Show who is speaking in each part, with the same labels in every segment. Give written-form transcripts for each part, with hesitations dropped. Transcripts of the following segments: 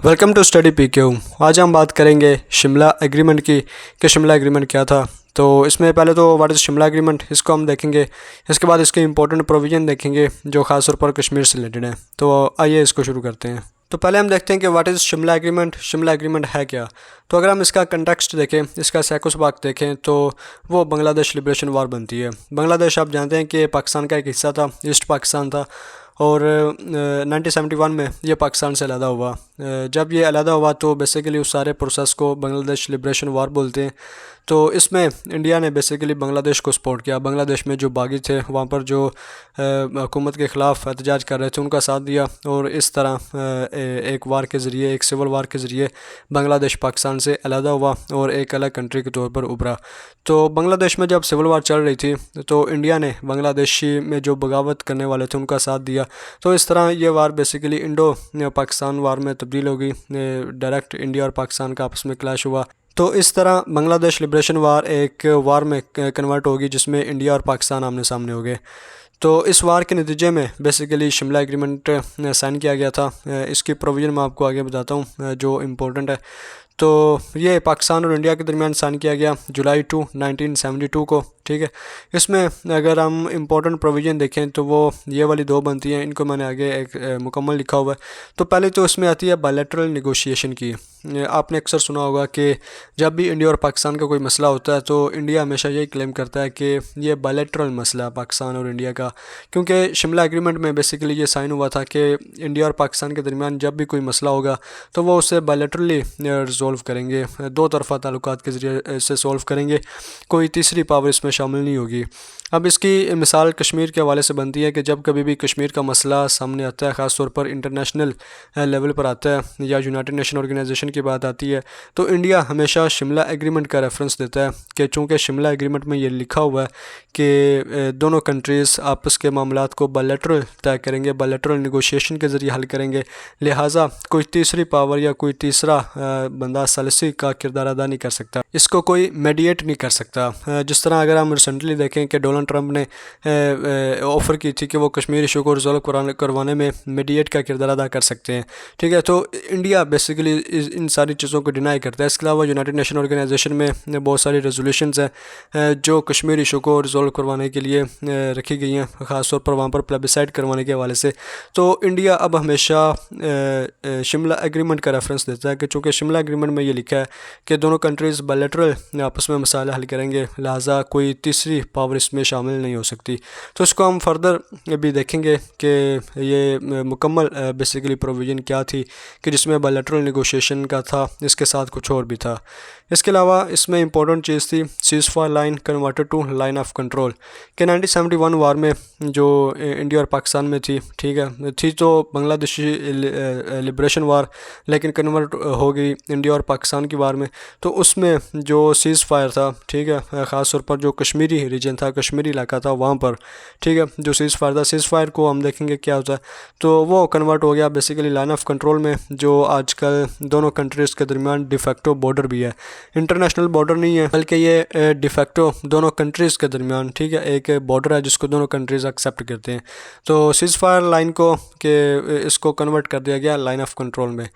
Speaker 1: Welcome to study PQ. आज हम बात करेंगे शिमला एग्रीमेंट की कि शिमला एग्रीमेंट क्या था। तो इसमें पहले तो व्हाट इज़ शिमला एग्रीमेंट, इसको हम देखेंगे। इसके बाद इसके इंपॉर्टेंट प्रोविज़न देखेंगे जो ख़ास तौर पर कश्मीर से रिलेटेड है। तो आइए इसको शुरू करते हैं। तो पहले हम देखते हैं कि what is Shimla agreement, Shimla agreement है क्या। तो अगर हम इसका कंटेक्स्ट देखें, इसका सैकोसबाग देखें, तो वो बांग्लादेश लिबरेशन वार बनती है। बांग्लादेश आप जानते हैं कि पाकिस्तान का एक हिस्सा था, ईस्ट पाकिस्तान था, और 1971 में ये पाकिस्तान से अलहदा हुआ। जब ये अलहदा हुआ तो बेसिकली उस सारे प्रोसेस को बांग्लादेश लिबरेशन वार बोलते हैं। तो इसमें इंडिया ने बेसिकली बांग्लादेश को सपोर्ट किया। बांग्लादेश में जो बागी थे, वहाँ पर जो हुकूमत के ख़िलाफ़ एहतजाज कर रहे थे, उनका साथ दिया, और इस तरह एक वार के ज़रिए, एक सिविल वार के ज़रिए बांग्लादेश पाकिस्तान से अलहदा हुआ और एक अलग कंट्री के तौर पर उभरा। तो बांग्लादेश में जब सिविल वार चल रही थी तो इंडिया ने बांग्लादेशी में जो बगावत करने वाले थे उनका साथ दिया। तो इस तरह ये वार बेसिकली इंडो पाकिस्तान वार में तब्दील हो गई। डायरेक्ट इंडिया और पाकिस्तान का आपस में क्लैश हुआ। तो इस तरह बांग्लादेश लिबरेशन वार एक वार में कन्वर्ट होगी जिसमें इंडिया और पाकिस्तान आमने सामने हो गए। तो इस वार के नतीजे में बेसिकली शिमला एग्रीमेंट साइन किया गया था। इसकी प्रोविज़न मैं आपको आगे बताता हूँ जो इम्पोर्टेंट है। तो ये पाकिस्तान और इंडिया के दरमियान साइन किया गया जुलाई 1972 को। ठीक है, इसमें अगर हम इम्पोर्टेंट प्रोविज़न देखें तो वो ये वाली दो बनती हैं। इनको मैंने आगे एक मुकम्मल लिखा हुआ है। तो पहले तो इसमें आती है बायलैटरल नेगोशिएशन की। आपने अक्सर सुना होगा कि जब भी इंडिया और पाकिस्तान का कोई मसला होता है तो इंडिया हमेशा यही क्लेम करता है कि ये बायलैटरल मसला है पाकिस्तान और इंडिया का, क्योंकि शिमला एग्रीमेंट में बेसिकली ये साइन हुआ था कि इंडिया और पाकिस्तान के दरमियान जब भी कोई मसला होगा तो वो उसे बायलैटरली रिजॉल्व करेंगे, दो तरफ़ा ताल्लुकात के ज़रिए इसे सॉल्व करेंगे, कोई तीसरी पावर इसमें शामिल नहीं होगी। अब इसकी मिसाल कश्मीर के हवाले से बनती है कि जब कभी भी कश्मीर का मसला सामने आता है, ख़ास तौर पर इंटरनेशनल लेवल पर आता है या यूनाइटेड नेशन ऑर्गेनाइजेशन की बात आती है, तो इंडिया हमेशा शिमला एग्रीमेंट का रेफरेंस देता है कि चूँकि शिमला एग्रीमेंट में ये लिखा हुआ है कि दोनों कंट्रीज़ आपस के मामलात को बायलैटरल तय करेंगे, बायलैटरल नेगोशिएशन के ज़रिए हल करेंगे, लिहाजा कोई तीसरी पावर या कोई तीसरा बंदा सलसी का किरदार अदा नहीं कर सकता, इसको कोई मीडिएट नहीं कर सकता। जिस तरह अगर हम रिसेंटली देखें कि डोनाल्ड ट्रंप ने ऑफ़र की थी कि वो कश्मीर इशू को रिजॉल्व करवाने में मीडिएट का किरदार अदा कर सकते हैं। ठीक है, तो इंडिया बेसिकली इन सारी चीज़ों को डिनाई करता है। इसके अलावा यूनाइटेड नेशन ऑर्गेनाइजेशन में बहुत सारी रेजोल्यूशंस हैं जो कश्मीर इशू को रिजॉल्व करवाने के लिए रखी गई हैं, ख़ास तौर पर वहाँ पर प्लेबिसाइड करवाने के हवाले से। तो इंडिया अब हमेशा शिमला एग्रीमेंट का रेफरेंस देता है कि चूँकि शिमला एग्रीमेंट में ये लिखा है कि दोनों कंट्रीज़ बायलैटरल आपस में मसाले हल करेंगे, लिहाजा कोई तीसरी पावर इसमें शामिल नहीं हो सकती। तो इसको हम फर्दर भी देखेंगे कि ये मुकम्मल बेसिकली प्रोविज़न क्या थी कि जिसमें बायलैटरल नेगोशिएशन का था, इसके साथ कुछ और भी था। इसके अलावा इसमें इंपॉर्टेंट चीज़ थी ceasefire line converted to line of control कि 1971 वार में जो इंडिया और पाकिस्तान में थी, ठीक है, थी तो बांग्लादेशी लिबरेशन वार, लेकिन कन्वर्ट हो गई इंडिया और पाकिस्तान की वार में। तो उसमें जो सीज़ फायर था, ठीक है, ख़ास तौर पर जो कश्मीरी रीजन था, कश्मीरी इलाका था, वहाँ पर, ठीक है, जो सीज़ फायर था, सीज़ फायर को हम देखेंगे क्या होता है। तो वो कन्वर्ट हो गया बेसिकली लाइन ऑफ कंट्रोल में, जो आजकल दोनों कंट्रीज़ के दरमियान डिफेक्टो बॉर्डर भी है। इंटरनेशनल बॉर्डर नहीं है बल्कि ये डिफेक्टो दोनों कंट्रीज़ के दरमियान, ठीक है, एक बॉर्डर है जिसको दोनों कंट्रीज़ एक्सेप्ट करते हैं। तो सीज़ फायर लाइन को के इसको कन्वर्ट कर दिया गया लाइन ऑफ कंट्रोल में।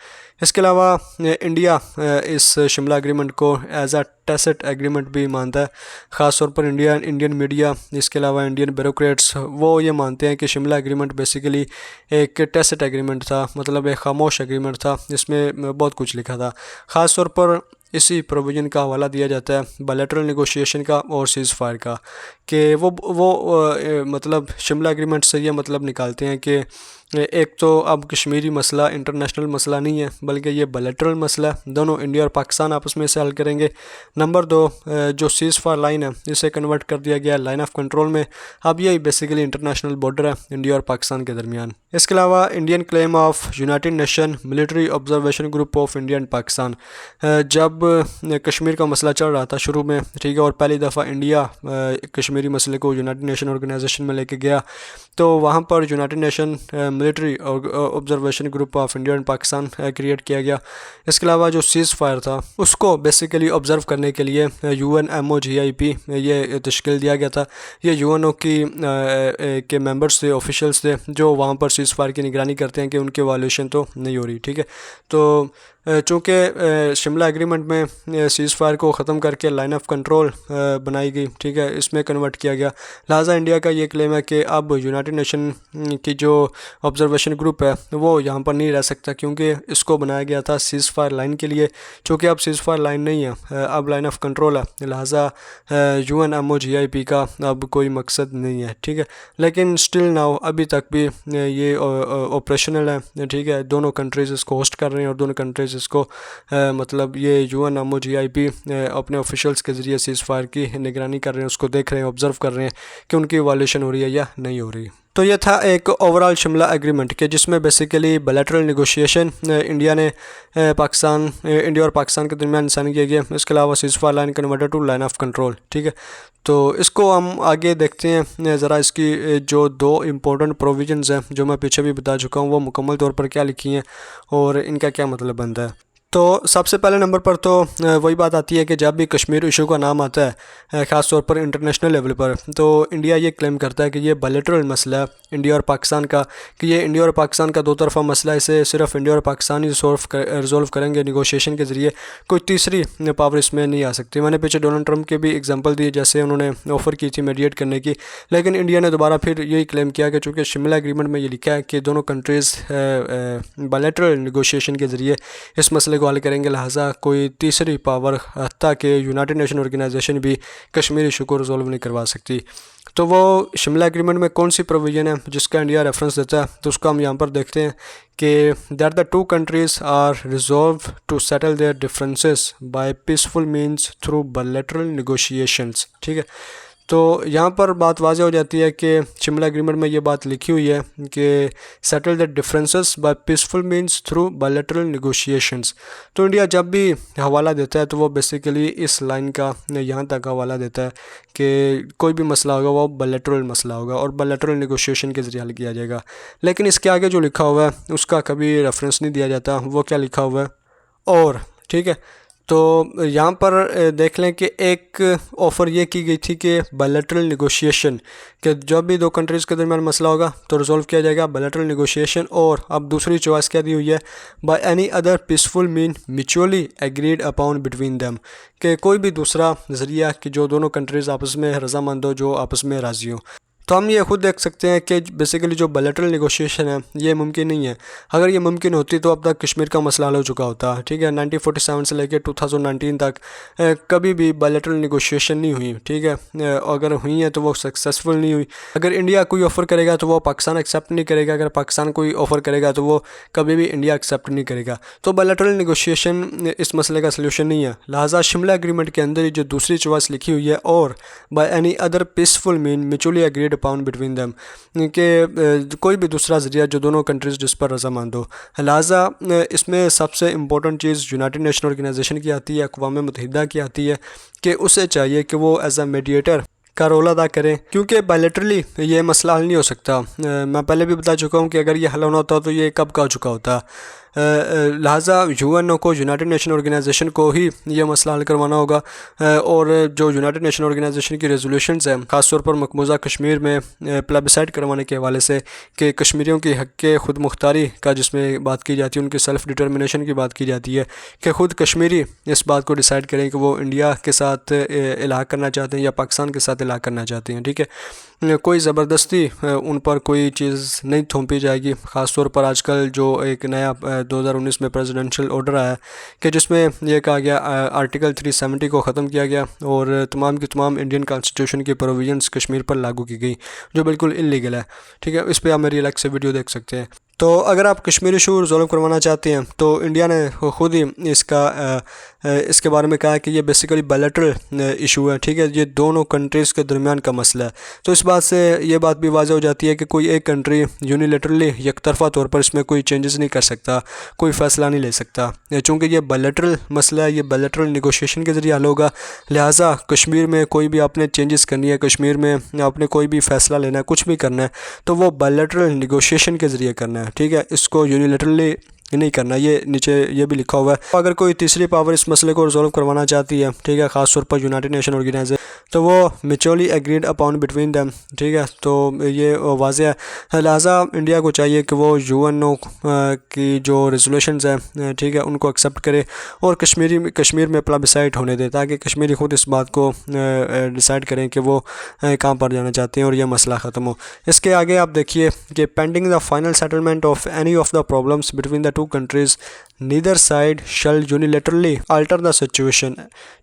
Speaker 1: इसके अलावा इंडिया इस शिमला एग्रीमेंट को एज अ टैसिट एग्रीमेंट भी मानता है। ख़ास तौर पर इंडियन मीडिया, इसके अलावा इंडियन ब्यूरोक्रेट्स, वो ये मानते हैं कि शिमला एग्रीमेंट बेसिकली एक टैसिट एग्रीमेंट था, मतलब एक खामोश एग्रीमेंट था जिसमें बहुत कुछ लिखा था। ख़ास तौर पर इसी प्रोविज़न का हवाला दिया जाता है बायलैटरल नेगोशिएशन का और सीज़ फायर का, कि वो मतलब शिमला एग्रीमेंट से ये मतलब निकालते हैं कि एक तो अब कश्मीरी मसला इंटरनेशनल मसला नहीं है बल्कि ये बायलैटरल मसला है, दोनों इंडिया और पाकिस्तान आपस में से हल करेंगे। नंबर 2, जो सीज़ फायर लाइन है इसे कन्वर्ट कर दिया गया लाइन ऑफ कंट्रोल में। अब यही बेसिकली इंटरनेशनल बॉर्डर है इंडिया और पाकिस्तान के दरमियान। इसके अलावा Indian claim of United nation military observation group of India and Pakistan, जब कश्मीर का मसला चल रहा था शुरू में, ठीक है, और पहली दफ़ा इंडिया कश्मीरी मसले को यूनाइटेड नेशन ऑर्गेनाइजेशन में लेके गया, तो वहाँ पर United nation military observation group of India and Pakistan create किया गया। इसके अलावा जो सीज़ फायर था उसको बेसिकली ऑब्ज़र्व करने के लिए UNMOGIP ये तश्कील दिया गया था। ये UNO के मेंबर्स थे, ऑफिशियल्स थे, जो वहाँ पर सीज़ फायर की निगरानी करते हैं कि उनकी वायलेशन तो नहीं हो रही। ठीक है, तो चूँकि शिमला एग्रीमेंट में सीज़ फायर को ख़त्म करके लाइन ऑफ कंट्रोल बनाई गई, ठीक है, इसमें कन्वर्ट किया गया। लिहाजा इंडिया का ये क्लेम है कि अब यूनाइटेड नेशन की जो ऑब्जर्वेशन ग्रुप है वो यहाँ पर नहीं रह सकता, क्योंकि इसको बनाया गया था सीज़ फायर लाइन के लिए। चूँकि अब सीज़ फायर लाइन नहीं है, अब लाइन ऑफ कंट्रोल है, लिहाजा UNMOGIP का अब कोई मकसद नहीं है। ठीक है, लेकिन स्टिल नाउ अभी तक भी ये ऑपरेशनल है। ठीक है, दोनों कंट्रीज़ इसको होस्ट कर रहे हैं और दोनों कंट्रीज़ इसको मतलब ये UNMOGIP अपने ऑफिशियल्स के ज़रिए सीज़ फायर की निगरानी कर रहे हैं, उसको देख रहे हैं, ऑब्ज़र्व कर रहे हैं कि उनकी वायलेशन हो रही है या नहीं हो रही। तो ये था एक ओवरऑल शिमला एग्रीमेंट के, जिसमें बेसिकली बायलैटरल नेगोशिएशन इंडिया और पाकिस्तान के दरमियान साइन किया गया। इसके अलावा ceasefire line converted to line of control. ठीक है, तो इसको हम आगे देखते हैं ज़रा। इसकी जो दो इम्पोर्टेंट प्रोविजंस हैं जो मैं पीछे भी बता चुका हूँ, वो मुकम्मल तौर पर क्या लिखी हैं और इनका क्या मतलब बनता है। तो सबसे पहले नंबर पर तो वही बात आती है कि जब भी कश्मीर इशू का नाम आता है ख़ास तौर पर इंटरनेशनल लेवल पर, तो इंडिया ये क्लेम करता है कि ये बायलैटरल मसला है इंडिया और पाकिस्तान का, कि ये इंडिया और पाकिस्तान का दो तरफ़ा मसला, इसे सिर्फ इंडिया और पाकिस्तान ही रिजॉल्व करेंगे निगोशिएशन के ज़रिए, कोई तीसरी पावर इसमें नहीं आ सकती। मैंने पीछे डोनाल्ड ट्रंप के भी एग्जांपल दिए, जैसे उन्होंने ऑफ़र की थी मीडिएट करने की, लेकिन इंडिया ने दोबारा फिर यही क्लेम किया कि चूँकि शिमला एग्रीमेंट में ये लिखा है कि दोनों कंट्रीज़ बायलैटरल निगोशिएशन के ज़रिए इस मसले को हल करेंगे, लिहाजा कोई तीसरी पावर हत्ता कि यूनाइटेड नेशन ऑर्गेनाइजेशन भी कश्मीर इशू को रिजॉल्व नहीं करवा सकती। तो वो शिमला एग्रीमेंट में कौन सी प्रोविज़न है जिसका इंडिया रेफरेंस देता है, तो उसको हम यहाँ पर देखते हैं कि that the two countries are resolve to settle their differences by peaceful means through bilateral negotiations. ठीक है, तो यहाँ पर बात वाज़ेह हो जाती है कि शिमला एग्रीमेंट में ये बात लिखी हुई है कि settle the differences by peaceful means through bilateral negotiations. तो इंडिया जब भी हवाला देता है तो वो बेसिकली इस लाइन का यहाँ तक हवाला देता है कि कोई भी मसला होगा वो बायलैटरल मसला होगा और बायलैटरल निगोशिएशन के ज़रिए हल किया जाएगा। लेकिन इसके आगे जो लिखा हुआ है उसका कभी रेफरेंस नहीं दिया जाता, वो क्या लिखा हुआ है और। ठीक है, तो यहाँ पर देख लें कि एक ऑफ़र ये की गई थी कि बायलैटरल निगोशिएशन, कि जब भी दो कंट्रीज़ के दरमियान मसला होगा तो रिजॉल्व किया जाएगा बायलैटरल निगोशिएशन। और अब दूसरी चॉइस क्या दी हुई है, by any other peaceful mean mutually agreed upon between them, कि कोई भी दूसरा ज़रिया कि जो दोनों कंट्रीज़ आपस में रजामंद हो, जो आपस में राज़ी हो। तो हम ये खुद देख सकते हैं कि बेसिकली जो बायलैटरल नेगोशिएशन है ये मुमकिन नहीं है। अगर ये मुमकिन होती तो अब तक कश्मीर का मसला हल हो चुका होता। ठीक है, 1947 से लेकर 2019 तक कभी भी बायलैटरल नेगोशिएशन नहीं हुई। ठीक है, अगर हुई है तो वो सक्सेसफुल नहीं हुई। अगर इंडिया कोई ऑफ़र करेगा तो वो पाकिस्तान एक्सेप्ट नहीं करेगा, अगर पाकिस्तान कोई ऑफ़र करेगा तो वो कभी भी इंडिया एक्सेप्ट नहीं करेगा। तो बायलैटरल नेगोशिएशन इस मसले का सलूशन नहीं है। लिहाजा शिमला एग्रीमेंट के अंदर ही जो दूसरी चॉइस लिखी हुई है, और by any other peaceful mean mutually agreed pound between them, कि कोई भी दूसरा ज़रिया जो दोनों कंट्रीज़ जिस पर रजामंद हो। लिहाजा इसमें सबसे इम्पोर्टेंट चीज़ यूनाइटेड नेशन ऑर्गेनाइजेशन की आती है, अक़वाम मुत्तहिदा की आती है, कि उसे चाहिए कि वो एज अ मीडिएटर का रोल अदा करें, क्योंकि बायलैटरली ये मसला हल नहीं हो सकता। मैं पहले भी बता चुका हूँ कि अगर ये हल होना होता तो ये कब का हो चुका होता। लिहाजा UNO को, यूनाइटेड नेशन ऑर्गेनाइजेशन को ही ये मसला हल करवाना होगा। और जो यूनाइटेड नेशन ऑर्गेनाइजेशन की रेजोल्यूशंस हैं, ख़ास तौर पर मकबूजा कश्मीर में प्लेबिसाइड करवाने के हवाले से, कि कश्मीरियों की हक़ के खुद मुख्तारी का जिसमें बात की जाती है, उनकी सेल्फ़ डिटर्मिनेशन की बात की जाती है, कि ख़ुद कश्मीरी इस बात को डिसाइड करें कि वो इंडिया के साथ इलाक़ा करना चाहते हैं या पाकिस्तान के साथ इलाक़ा करना चाहते हैं। ठीक है, कोई ज़बरदस्ती उन पर कोई चीज़ नहीं थोपी जाएगी। ख़ास तौर पर आजकल जो एक नया 2019 में प्रेसिडेंशियल ऑर्डर आया कि जिसमें यह कहा गया आर्टिकल 370 को ख़त्म किया गया और तमाम की तमाम इंडियन कॉन्स्टिट्यूशन की प्रोविजंस कश्मीर पर लागू की गई, जो बिल्कुल इलीगल है। ठीक है, इस पर आप मेरी अलग से वीडियो देख सकते हैं। तो अगर आप कश्मीर इशू रिजॉल्व करवाना चाहते हैं तो इंडिया ने खुद ही इसके बारे में कहा है कि ये बेसिकली बायलैटरल इशू है, ठीक है, ये दोनों कंट्रीज़ के दरमियान का मसला है। तो इस बात से ये बात भी वाज़ह हो जाती है कि कोई एक कंट्री यूनिलेटरली यकतरफ़ा तौर पर इसमें कोई चेंजेस नहीं कर सकता, कोई फ़ैसला नहीं ले सकता। चूँकि ये बायलैटरल मसला है, ये बायलैटरल नेगोशिएशन के ज़रिए हल होगा। लिहाजा कश्मीर में कोई भी आपने चेंजेस करनी है, कश्मीर में आपने कोई भी फ़ैसला लेना है, कुछ भी करना है, तो वो बायलैटरल नेगोशिएशन के ज़रिए करना है, ठीक है। इसको यूनिलेटरली नहीं करना। ये नीचे ये भी लिखा हुआ है। अगर कोई तीसरी पावर इस मसले को रिजॉल्व करवाना चाहती है, ठीक है, ख़ास तौर पर यूनाइटेड नेशन ऑर्गेनाइजेशन, तो वो mutually agreed upon between them, ठीक है। तो ये वाज़ेह है। लिहाजा इंडिया को चाहिए कि वो यूएनओ की जो रेजोल्यूशंस है, ठीक है, उनको एक्सेप्ट करे और कश्मीर में प्लेबिसाइट होने दे, ताकि कश्मीरी खुद इस बात को डिसाइड करें कि वो कहाँ पर जाना चाहते हैं और यह मसला ख़त्म हो। इसके आगे आप देखिए कि pending the final settlement of any of the problems between the two countries neither side shall unilaterally alter the situation,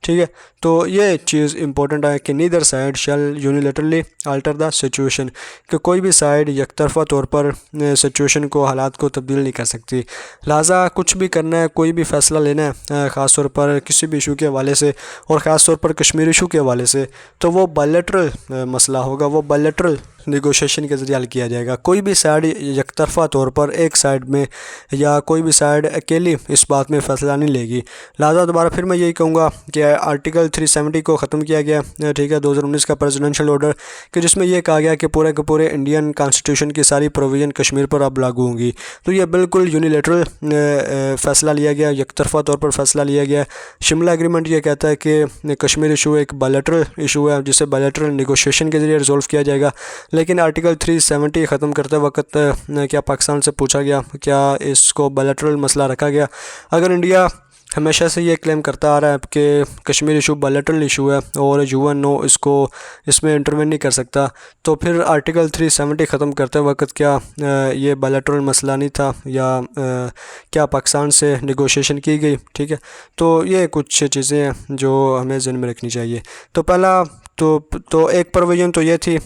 Speaker 1: ठीक है। तो ये चीज़ इंपॉर्टेंट है कि neither side shall unilaterally alter the situation, कि कोई भी साइड यकतरफ़ा तौर पर सिचुएशन को, हालात को तब्दील नहीं कर सकती। लिहाजा कुछ भी करना है, कोई भी फ़ैसला लेना है, ख़ास तौर पर किसी भी इशू के हवाले से और ख़ास तौर पर कश्मीर इशू के हवाले से, तो वो बायलैटरल मसला होगा, वो बायलैटरल नेगोशिएशन के ज़रिए हल किया जाएगा। कोई भी साइड यकतरफ़ा तौर पर एक साइड में या कोई भी साइड अकेली इस बात में फ़ैसला नहीं लेगी। लिहाजा दोबारा फिर मैं यही कहूँगा कि आर्टिकल 370 को ख़त्म किया गया, ठीक है, 2019 का प्रेसिडेंशियल ऑर्डर, कि जिसमें यह कहा गया कि पूरे के पूरे इंडियन कॉन्स्टिट्यूशन की सारी प्रोविज़न कश्मीर पर अब लागू होंगी। तो ये बिल्कुल यूनिलेटरल फ़ैसला लिया गया, यकतरफ़ा तौर पर फ़ैसला लिया गया। शिमला एग्रीमेंट ये कहता है कि कश्मीर इशू एक बायलैटरल इशू है, जिसे बायलैटरल नेगोशिएशन के ज़रिए रिजॉल्व किया जाएगा। लेकिन आर्टिकल 370 ख़त्म करते वक्त क्या पाकिस्तान से पूछा गया, क्या इसको बायलैटरल मसला रखा गया? अगर इंडिया हमेशा से ये क्लेम करता आ रहा है कि कश्मीर इशू बायलैटरल इशू है और यूएनओ इसमें इंटरवेन नहीं कर सकता, तो फिर आर्टिकल 370 ख़त्म करते वक्त क्या ये बायलैटरल मसला नहीं था, या क्या पाकिस्तान से नेगोशिएशन की गई? ठीक है, तो ये कुछ चीज़ें हैं जो हमें ज़हन में रखनी चाहिए। तो पहला तो एक प्रोविज़न तो ये थी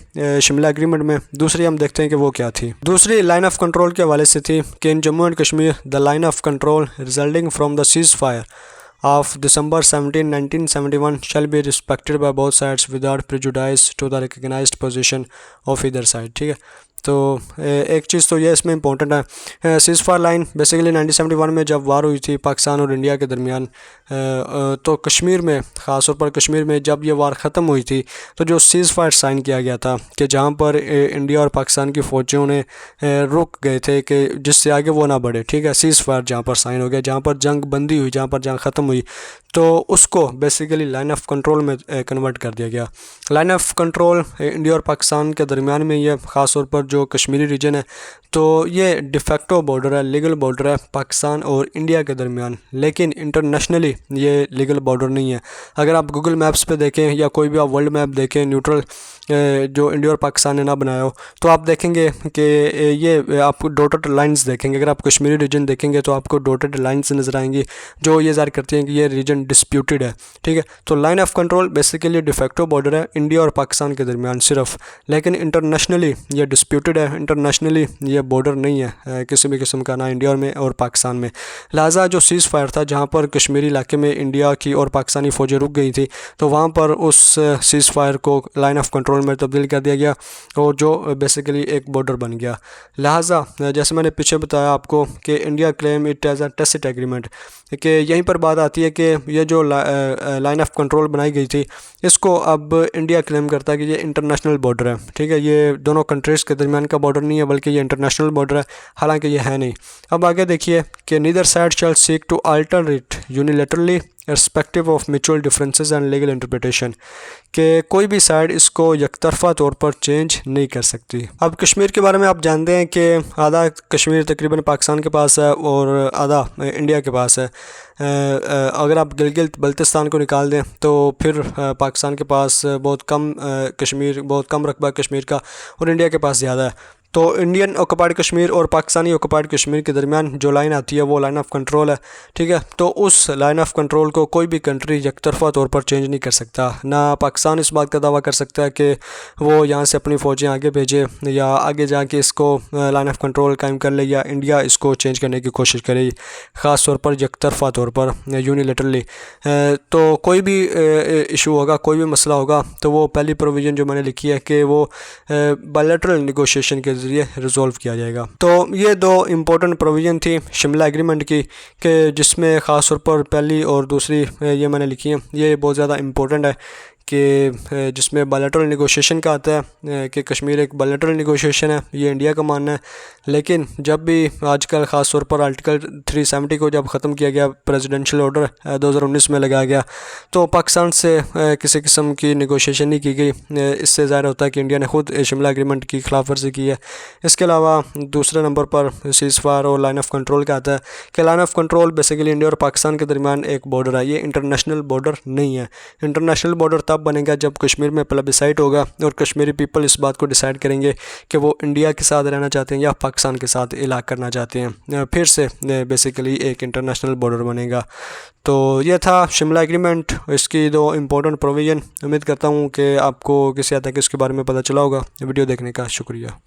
Speaker 1: शिमला एग्रीमेंट में। दूसरी हम देखते हैं कि वो क्या थी। दूसरी लाइन ऑफ कंट्रोल के हवाले से थी कि in Jammu and Kashmir the line of control resulting from the ceasefire of December 17, 1971 shall be respected by both sides without prejudice to the recognized position of either side, ठीक है। तो एक चीज़ तो ये इसमें इंपॉर्टेंट है, सीज़ फायर लाइन बेसिकली 1971 में जब वार हुई थी पाकिस्तान और इंडिया के दरमियान, तो कश्मीर में, ख़ास तौर पर कश्मीर में जब ये वार ख़त्म हुई थी, तो जो सीज़ फायर साइन किया गया था कि जहाँ पर इंडिया और पाकिस्तान की फ़ौजियों ने रुक गए थे कि जिससे आगे वो ना बढ़े, ठीक है, सीज़ फायर जहाँ पर साइन हो गया, जहाँ पर जंग बंदी हुई, जहाँ पर जंग ख़त्म हुई, तो उसको बेसिकली लाइन ऑफ कंट्रोल में कन्वर्ट कर दिया गया। लाइन ऑफ कंट्रोल इंडिया और पाकिस्तान के दरमियान में ये ख़ास तौर पर जो कश्मीरी रीजन है, तो ये डिफेक्टो बॉर्डर है, लीगल बॉर्डर है पाकिस्तान और इंडिया के दरमियान, लेकिन इंटरनेशनली ये लीगल बॉर्डर नहीं है। अगर आप गूगल मैप्स पे देखें या कोई भी आप वर्ल्ड मैप देखें न्यूट्रल जो इंडिया और पाकिस्तान ने ना बनाया हो, तो आप देखेंगे कि ये आपको डॉटेड लाइंस देखेंगे। अगर आप कश्मीरी रीजन देखेंगे तो आपको डॉटेड लाइंस नज़र आएंगी जो ये ज़ाहिर करती हैं कि ये रीजन डिस्प्यूटेड है, ठीक है। तो line of control basically de facto border है इंडिया और पाकिस्तान के दरमियान सिर्फ, लेकिन इंटरनेशनली ये डिस्प्यूटेड है, इंटरनेशनली ये बॉर्डर नहीं है किसी भी किस्म का, ना इंडिया में और पाकिस्तान में। लिहाजा जो सीज़ फायर था जहाँ पर कश्मीरी इलाके में इंडिया की और पाकिस्तानी फ़ौजें रुक गई थी, तो वहाँ पर उस सीज़ फायर को लाइन ऑफ कंट्रोल में तब्दील कर दिया गया और जो बेसिकली एक बॉर्डर बन गया। लिहाजा जैसे मैंने पीछे बताया आपको कि India claim it as a tacit agreement, कि यहीं पर बात आती है कि ये जो लाइन ऑफ कंट्रोल बनाई गई थी, इसको अब इंडिया क्लेम करता है कि ये इंटरनेशनल बॉर्डर है, ठीक है, ये दोनों कंट्रीज़ के दरमियान का बॉर्डर नहीं है बल्कि ये इंटरनेशनल बॉर्डर है, हालांकि ये है नहीं। अब आगे देखिए कि neither side shall seek to alter it unilaterally respective of mutual differences and legal interpretation, कि कोई भी साइड इसको यकतरफ़ा तौर पर चेंज नहीं कर सकती। अब कश्मीर के बारे में आप जानते हैं कि आधा कश्मीर तकरीबन पाकिस्तान के पास है और आधा इंडिया के पास है। अगर आप गिलगित बल्तिस्तान को निकाल दें तो फिर पाकिस्तान के पास बहुत कम रकबा कश्मीर का और इंडिया के पास ज़्यादा है। तो इंडियन ऑक्युपाइड कश्मीर और पाकिस्तानी ऑक्युपाइड कश्मीर के दरमियान जो लाइन आती है वो लाइन ऑफ कंट्रोल है, ठीक है। तो उस लाइन ऑफ कंट्रोल को कोई भी कंट्री एकतरफ़ा तौर पर चेंज नहीं कर सकता। ना पाकिस्तान इस बात का दावा कर सकता है कि वो यहाँ से अपनी फ़ौजें आगे भेजे या आगे जाके इसको लाइन ऑफ कंट्रोल कायम कर ले, या इंडिया इसको चेंज करने की कोशिश करे, ख़ास तौर पर एकतरफ़ा तौर पर यूनिलेटरली। तो कोई भी इशू होगा, कोई भी मसला होगा, तो वो पहली प्रोविज़न जो मैंने लिखी है कि वो बायलैटरल नेगोशिएशन के ज़रिए रिजॉल्व किया जाएगा। तो ये दो इम्पोर्टेंट प्रोविज़न थी शिमला एग्रीमेंट की, कि जिसमें ख़ास तौर पर पहली और दूसरी ये मैंने लिखी है, ये बहुत ज़्यादा इम्पोर्टेंट है कि जिसमें बायलैटरल नेगोशिएशन का आता है कि कश्मीर एक बायलैटरल नेगोशिएशन है, ये इंडिया का मानना है। लेकिन जब भी आजकल ख़ास तौर पर आर्टिकल 370 को जब ख़त्म किया गया, प्रेसिडेंशियल ऑर्डर 2019 में लगाया गया, तो पाकिस्तान से किसी किस्म की नेगोशिएशन नहीं की गई। इससे ज़ाहिर होता है कि इंडिया ने खुद शिमला एग्रीमेंट की खिलाफ वर्जी की है। इसके अलावा दूसरे नंबर पर सीज़ फायर और लाइन ऑफ कंट्रोल का आता है कि line of control basically India और पाकिस्तान के दरमियान एक बॉर्डर है, ये इंटरनेशनल बॉर्डर नहीं है। इंटरनेशनल बॉर्डर तब बनेगा जब कश्मीर में प्लेबिसाइट होगा और कश्मीरी पीपल इस बात को डिसाइड करेंगे कि वो इंडिया के साथ रहना चाहते हैं या पाकिस्तान के साथ इलाक़ करना चाहते हैं। फिर से बेसिकली एक इंटरनेशनल बॉर्डर बनेगा। तो ये था शिमला एग्रीमेंट, इसकी दो इम्पोर्टेंट प्रोविज़न। उम्मीद करता हूँ कि आपको किसी हद तक इसके बारे में पता चला होगा। वीडियो देखने का शुक्रिया।